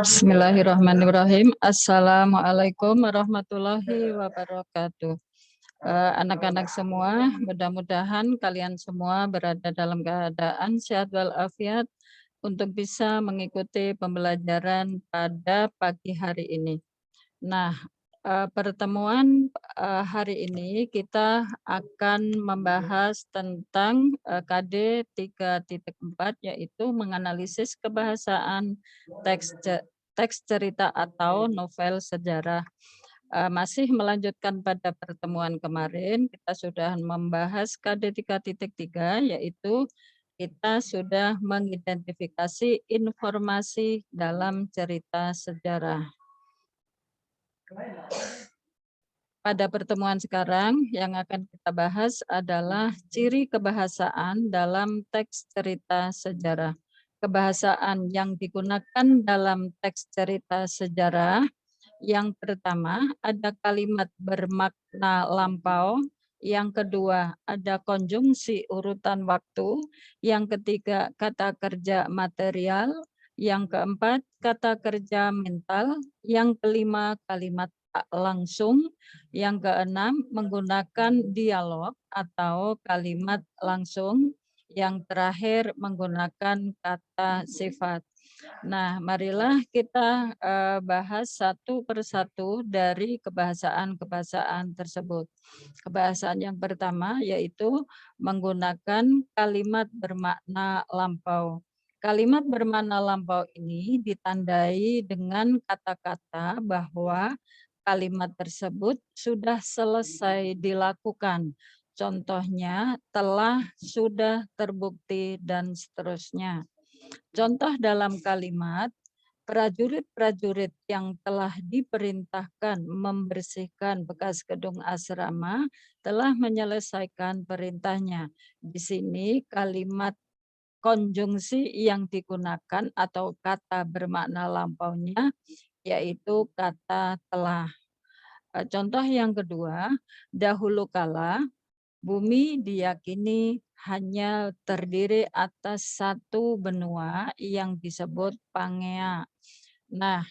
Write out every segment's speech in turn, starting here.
Bismillahirrahmanirrahim. Assalamualaikum warahmatullahi wabarakatuh. Anak-anak semua, mudah-mudahan kalian semua berada dalam keadaan sehat walafiat untuk bisa mengikuti pembelajaran pada pagi hari ini. Nah, pertemuan hari ini kita akan membahas tentang KD 3.4, yaitu menganalisis kebahasaan teks cerita atau novel sejarah. Masih melanjutkan pada pertemuan kemarin, kita sudah membahas KD 3.3, yaitu kita sudah mengidentifikasi informasi dalam cerita sejarah. Pada pertemuan sekarang yang akan kita bahas adalah ciri kebahasaan dalam teks cerita sejarah. Kebahasaan yang digunakan dalam teks cerita sejarah, yang pertama ada kalimat bermakna lampau, yang kedua ada konjungsi urutan waktu, yang ketiga kata kerja material, yang keempat kata kerja mental, yang kelima kalimat tak langsung, yang keenam menggunakan dialog atau kalimat langsung, yang terakhir menggunakan kata sifat. Nah, marilah kita bahas satu persatu dari kebahasaan-kebahasaan tersebut. Kebahasaan yang pertama yaitu menggunakan kalimat bermakna lampau. Kalimat bermakna lampau ini ditandai dengan kata-kata bahwa kalimat tersebut sudah selesai dilakukan. Contohnya telah, sudah, terbukti, dan seterusnya. Contoh dalam kalimat, prajurit-prajurit yang telah diperintahkan membersihkan bekas gedung asrama telah menyelesaikan perintahnya. Di sini kalimat konjungsi yang digunakan atau kata bermakna lampaunya yaitu kata telah. Contoh yang kedua, dahulu kala bumi diyakini hanya terdiri atas satu benua yang disebut Pangea. Nah,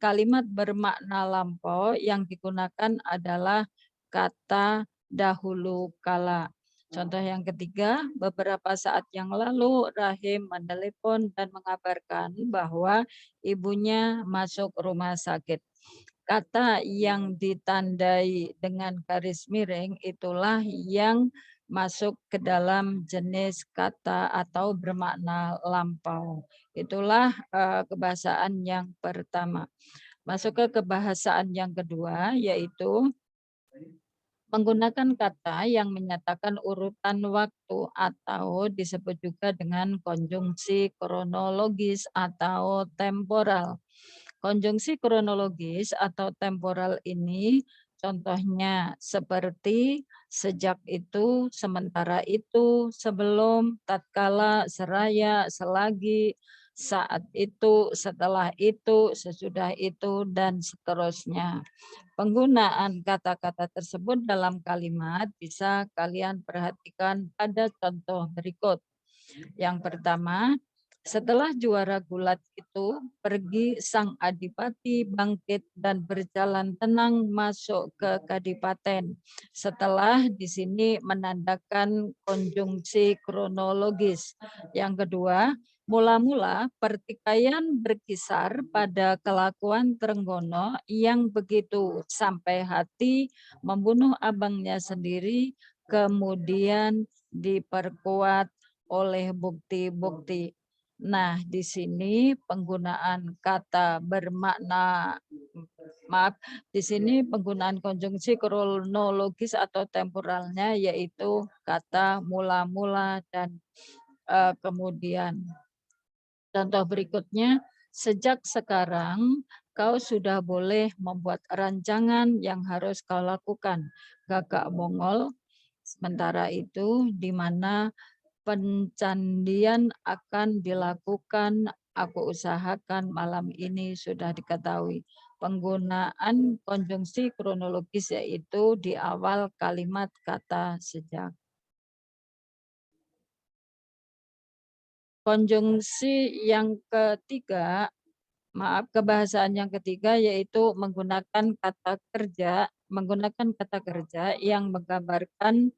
kalimat bermakna lampau yang digunakan adalah kata dahulu kala. Contoh yang ketiga, beberapa saat yang lalu Rahim menelepon dan mengabarkan bahwa ibunya masuk rumah sakit. Kata yang ditandai dengan garis miring itulah yang masuk ke dalam jenis kata atau bermakna lampau. Itulah kebahasaan yang pertama. Masuk ke kebahasaan yang kedua, yaitu menggunakan kata yang menyatakan urutan waktu atau disebut juga dengan konjungsi kronologis atau temporal. Konjungsi kronologis atau temporal ini contohnya seperti sejak itu, sementara itu, sebelum, tatkala, seraya, selagi, saat itu, setelah itu, sesudah itu, dan seterusnya. Penggunaan kata-kata tersebut dalam kalimat bisa kalian perhatikan pada contoh berikut. Yang pertama, setelah juara gulat itu pergi, sang adipati bangkit dan berjalan tenang masuk ke kadipaten. Setelah di sini menandakan konjungsi kronologis. Yang kedua, mula-mula pertikaian berkisar pada kelakuan Trenggono yang begitu sampai hati membunuh abangnya sendiri, kemudian diperkuat oleh bukti-bukti. Nah, di sini penggunaan kata bermakna, di sini penggunaan konjungsi kronologis atau temporalnya yaitu kata mula-mula dan kemudian. Contoh berikutnya, sejak sekarang kau sudah boleh membuat rancangan yang harus kau lakukan. Gagak Mongol, sementara itu di mana pencandian akan dilakukan, aku usahakan malam ini sudah diketahui. Penggunaan konjungsi kronologis yaitu di awal kalimat kata sejak. Konjungsi yang ketiga, kebahasaan yang ketiga yaitu menggunakan kata kerja yang menggambarkan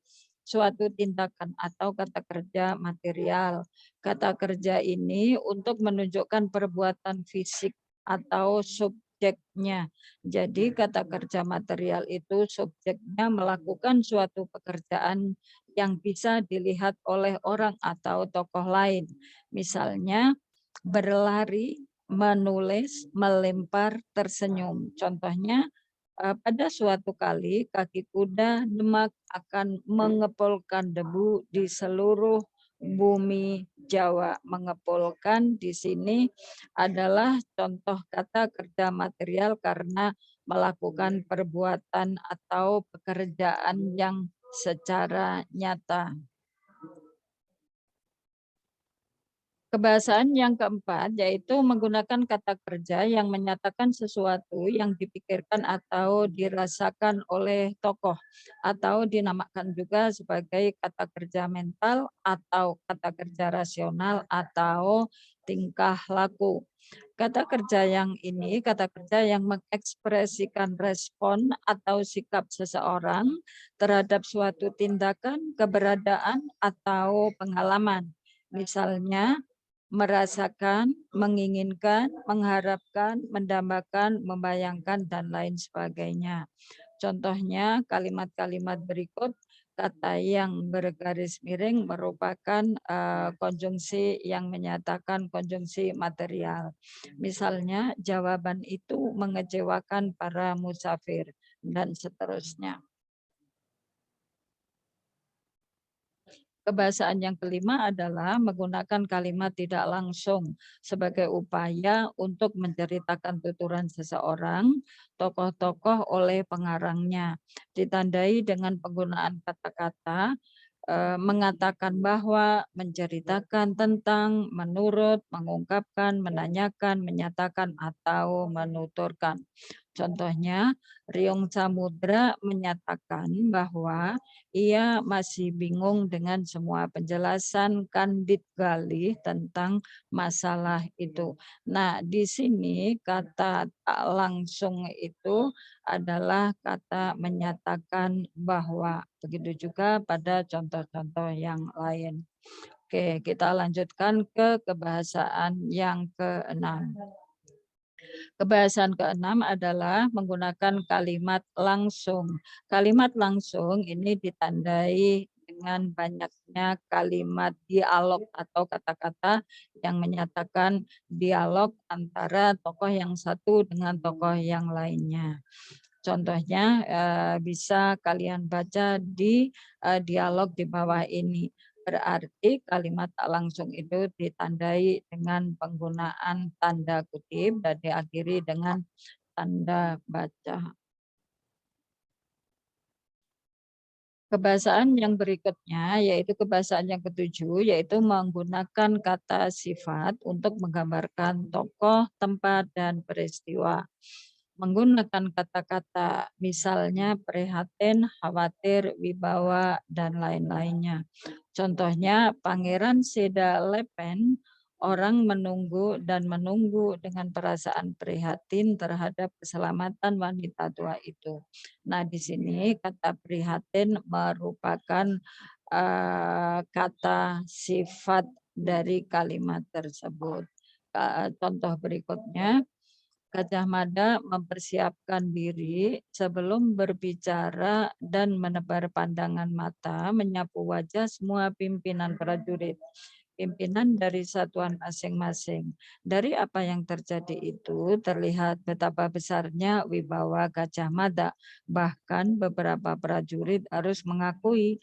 suatu tindakan atau kata kerja material. Kata kerja ini untuk menunjukkan perbuatan fisik atau subjeknya. Jadi kata kerja material itu subjeknya melakukan suatu pekerjaan yang bisa dilihat oleh orang atau tokoh lain. Misalnya berlari, menulis, melempar, tersenyum. Contohnya, pada suatu kali kaki kuda Demak akan mengepulkan debu di seluruh bumi Jawa. Mengepulkan di sini adalah contoh kata kerja material karena melakukan perbuatan atau pekerjaan yang secara nyata. Kebahasaan yang keempat yaitu menggunakan kata kerja yang menyatakan sesuatu yang dipikirkan atau dirasakan oleh tokoh atau dinamakan juga sebagai kata kerja mental atau kata kerja rasional atau tingkah laku. Kata kerja yang mengekspresikan respon atau sikap seseorang terhadap suatu tindakan, keberadaan, atau pengalaman. Misalnya, merasakan, menginginkan, mengharapkan, mendambakan, membayangkan, dan lain sebagainya. Contohnya kalimat-kalimat berikut, kata yang bergaris miring merupakan konjungsi yang menyatakan konjungsi material. Misalnya, jawaban itu mengecewakan para musafir, dan seterusnya. Kebahasaan yang kelima adalah menggunakan kalimat tidak langsung sebagai upaya untuk menceritakan tuturan seseorang, tokoh-tokoh oleh pengarangnya. Ditandai dengan penggunaan kata-kata mengatakan bahwa, menceritakan tentang, menurut, mengungkapkan, menanyakan, menyatakan, atau menuturkan. Contohnya, Riong Samudra menyatakan bahwa ia masih bingung dengan semua penjelasan Kandit Galih tentang masalah itu. Nah, di sini kata tak langsung itu adalah kata menyatakan bahwa. Begitu juga pada contoh-contoh yang lain. Oke, kita lanjutkan ke kebahasaan yang keenam. Kebahasaan keenam adalah menggunakan kalimat langsung. Kalimat langsung ini ditandai dengan banyaknya kalimat dialog atau kata-kata yang menyatakan dialog antara tokoh yang satu dengan tokoh yang lainnya. Contohnya bisa kalian baca di dialog di bawah ini. Berarti kalimat tak langsung itu ditandai dengan penggunaan tanda kutip dan diakhiri dengan tanda baca. Kebahasaan yang berikutnya yaitu kebahasaan yang ketujuh, yaitu menggunakan kata sifat untuk menggambarkan tokoh, tempat, dan peristiwa. Menggunakan kata-kata misalnya prihatin, khawatir, wibawa, dan lain-lainnya. Contohnya Pangeran Seda Lepen, orang menunggu dan menunggu dengan perasaan prihatin terhadap keselamatan wanita tua itu. Nah, di sini kata prihatin merupakan kata sifat dari kalimat tersebut. Contoh berikutnya, Gajah Mada mempersiapkan diri sebelum berbicara dan menebar pandangan mata, menyapu wajah semua pimpinan prajurit, pimpinan dari satuan masing-masing. Dari apa yang terjadi itu terlihat betapa besarnya wibawa Gajah Mada. Bahkan beberapa prajurit harus mengakui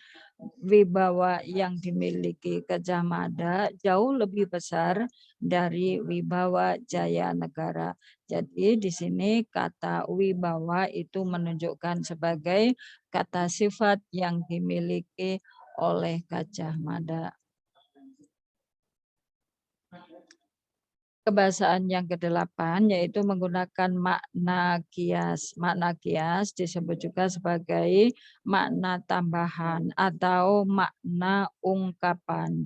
wibawa yang dimiliki Gajah Mada jauh lebih besar dari wibawa Jaya Negara. Jadi di sini kata wibawa itu menunjukkan sebagai kata sifat yang dimiliki oleh Gajah Mada. Kebahasaan yang kedelapan yaitu menggunakan makna kias. Makna kias disebut juga sebagai makna tambahan atau makna ungkapan.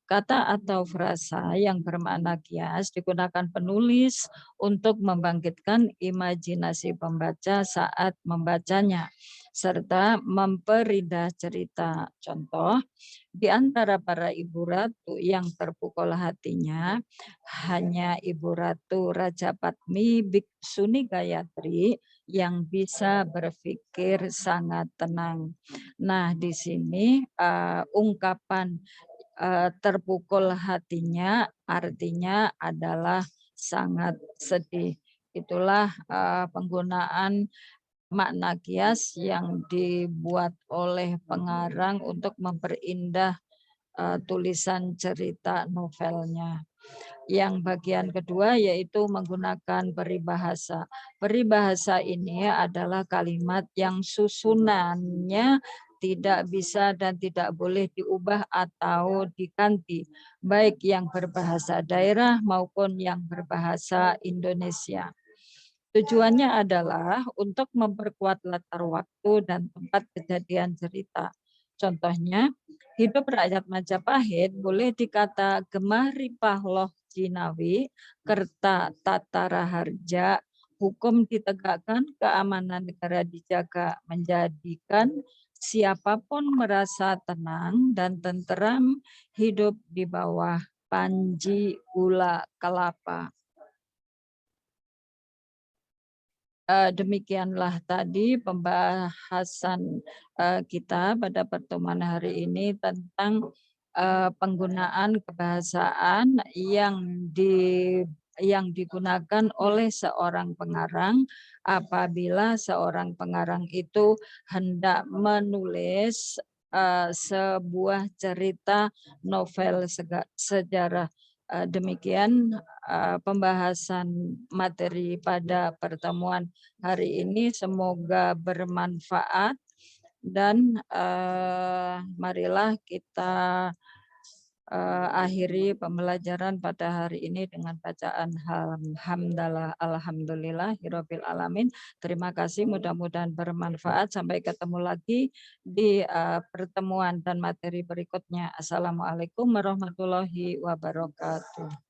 Kata atau frasa yang bermakna kias digunakan penulis untuk membangkitkan imajinasi pembaca saat membacanya serta memperindah cerita. Contoh, di antara para ibu ratu yang terpukul hatinya, hanya Ibu Ratu Rajapatmi Biksuni Gayatri yang bisa berpikir sangat tenang. Nah, di sini ungkapan terpukul hatinya artinya adalah sangat sedih. Itulah penggunaan makna kias yang dibuat oleh pengarang untuk memperindah tulisan cerita novelnya. Yang bagian kedua yaitu menggunakan peribahasa. Peribahasa ini adalah kalimat yang susunannya tidak bisa dan tidak boleh diubah atau diganti, baik yang berbahasa daerah maupun yang berbahasa Indonesia. Tujuannya adalah untuk memperkuat latar waktu dan tempat kejadian cerita. Contohnya, hidup rakyat Majapahit boleh dikata Gemah Ripah Loh Jinawi, Kerta Tatara Harja, hukum ditegakkan, keamanan negara dijaga, menjadikan siapapun merasa tenang dan tenteram hidup di bawah panji gula kelapa. Demikianlah tadi pembahasan kita pada pertemuan hari ini tentang penggunaan kebahasaan yang digunakan oleh seorang pengarang apabila seorang pengarang itu hendak menulis sebuah cerita novel sejarah. Demikian pembahasan materi pada pertemuan hari ini, semoga bermanfaat dan marilah kita akhiri pembelajaran pada hari ini dengan bacaan alhamdulillahirabbil alamin. Terima kasih, mudah-mudahan bermanfaat. Sampai ketemu lagi di pertemuan dan materi berikutnya. Assalamualaikum warahmatullahi wabarakatuh.